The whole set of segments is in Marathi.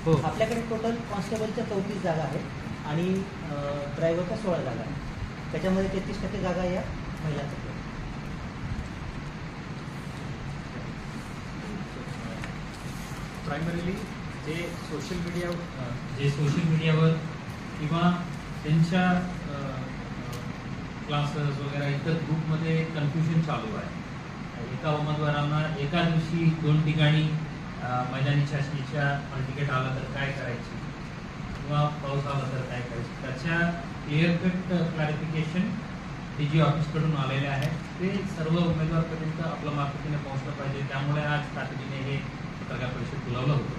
हो. आपल्याकडे टोटल कॉन्स्टेबलच्या 34 जागा आहेत आणि ड्रायव्हरच्या 16 जागा आहेत. त्याच्यामध्ये 33% जागा या महिलांसाठी. प्रायमरीली जे सोशल मीडियावर किंवा त्यांच्या क्लासेस वगैरे इतर ग्रुपमध्ये कन्फ्युजन चालू आहे. एका उमेदवारांना एका दिवशी 2 ठिकाणी मैदानी चाचणीच्या हॉल तिकीट आलं तर काय करायची किंवा पाऊस आला तर काय करायचं, त्याच्या क्लिअर कट क्लॅरिफिकेशन DG ऑफिसकडून आलेले आहे. ते सर्व उमेदवारपर्यंत आपलं मार्फतीने पोहोचलं पाहिजे. त्यामुळे आज तातडीने हे पत्रकार परिषद बोलावलं होतं.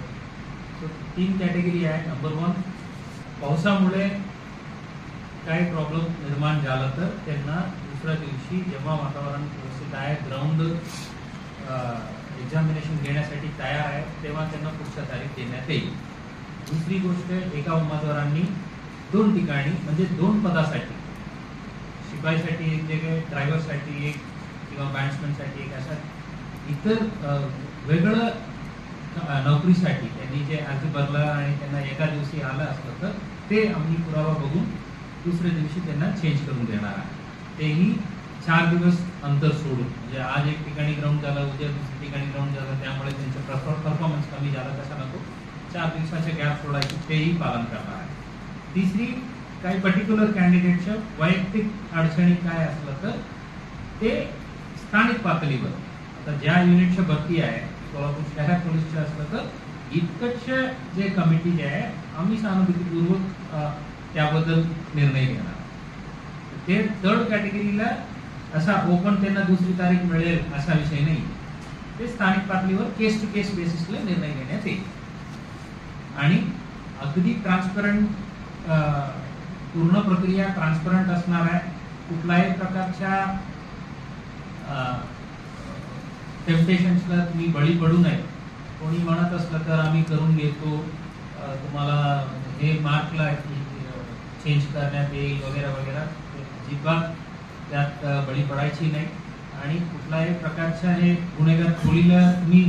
सो 3 कॅटेगरी आहे. नंबर 1, पावसामुळे काही प्रॉब्लेम निर्माण झाला तर त्यांना दुसऱ्या दिवशी जेव्हा वातावरण व्यवस्थित आहे, ग्राउंड एक्झामिनेशन घेण्यासाठी तयार आहे, तेव्हा त्यांना पुढच्या तारीख देण्यात येईल. दुसरी गोष्ट, एका उमेदवारांनी 2 ठिकाणी म्हणजे 2 पदासाठी, शिपाईसाठी एक जगह, ड्रायव्हरसाठी एक किंवा बॅट्समॅनसाठी एक, अशा इतर वेगळं नोकरीसाठी त्यांनी जे अर्ज भरला आणि त्यांना एका दिवशी आलं असतं तर ते आम्ही पुरावा बघून दुसऱ्या दिवशी त्यांना चेंज करून देणार आहे. तेही 4 दिवस अंतर सोडून, म्हणजे आज एक ठिकाणी ग्राउंड झालं, उद्या दुसऱ्या ठिकाणी ग्राउंड झालं, त्यामुळे त्यांचा परफॉर्मन्स कमी झाला तसा नको. 4 दिवसाचे गॅप सोडायची, तेही पालन करणार आहे. तिसरी, काही पर्टिक्युलर कॅन्डिडेटच्या वैयक्तिक अडचणी काय असलं तर ते स्थानिक पातळीवर, आता ज्या युनिटच्या भरती आहे सोलापूर शहर पोलीसच्या असलं तर इतकंच जे कमिटी जे आहे आम्ही सहानुभूतीपूर्वक त्याबद्दल निर्णय घेणार. ते 3rd कॅटेगरीला असा ओपन त्यांना दुसरी तारीख मिळेल असा विषय नाही. ते स्थानिक पातळीवर केस टू केस बेसिसला निर्णय घेण्यात येईल आणि अगदी ट्रान्सपरंट, पूर्ण प्रक्रिया ट्रान्सपरंट असणार आहे. कुठल्याही प्रकारच्या टेम्पटेशन्सला तुम्ही बळी पडू नये. कोणी म्हणत असलं तर आम्ही करून घेतो, तुम्हाला हे मार्कला चेंज करण्यात येईल वगैरे वगैरे, अजिबात त्यात बळी पडायची नाही. आणि कुठल्याही प्रकारच्या हे गुन्हेगार खोलीला तुम्ही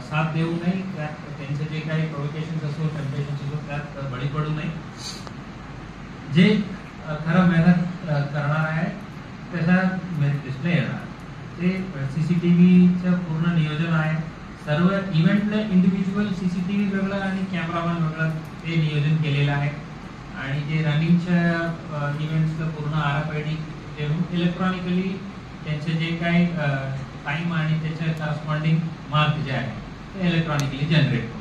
साथ देऊ नये. त्यात त्यांचे जे काही प्रोव्होकेशन्स असो, टेम्पटेशन्स असो, त्यात बळी पडू नये. जे खरं मेहनत करणार आहे त्याचा मेरिट लिस्टला येणार. ते CCTVचं पूर्ण नियोजन आहे. सर्व इव्हेंटला इंडिव्हिज्युअल CCTV वेगळं आणि कॅमेरामॅन वेगळं ते नियोजन केलेलं आहे. आणि जे रनिंगच्या इव्हेंट्सचं पूर्ण RFID देऊन इलेक्ट्रॉनिकली त्यांचे जे काही टाईम आणि त्याचे करस्पॉन्डिंग मार्क जे आहे ते इलेक्ट्रॉनिकली जनरेट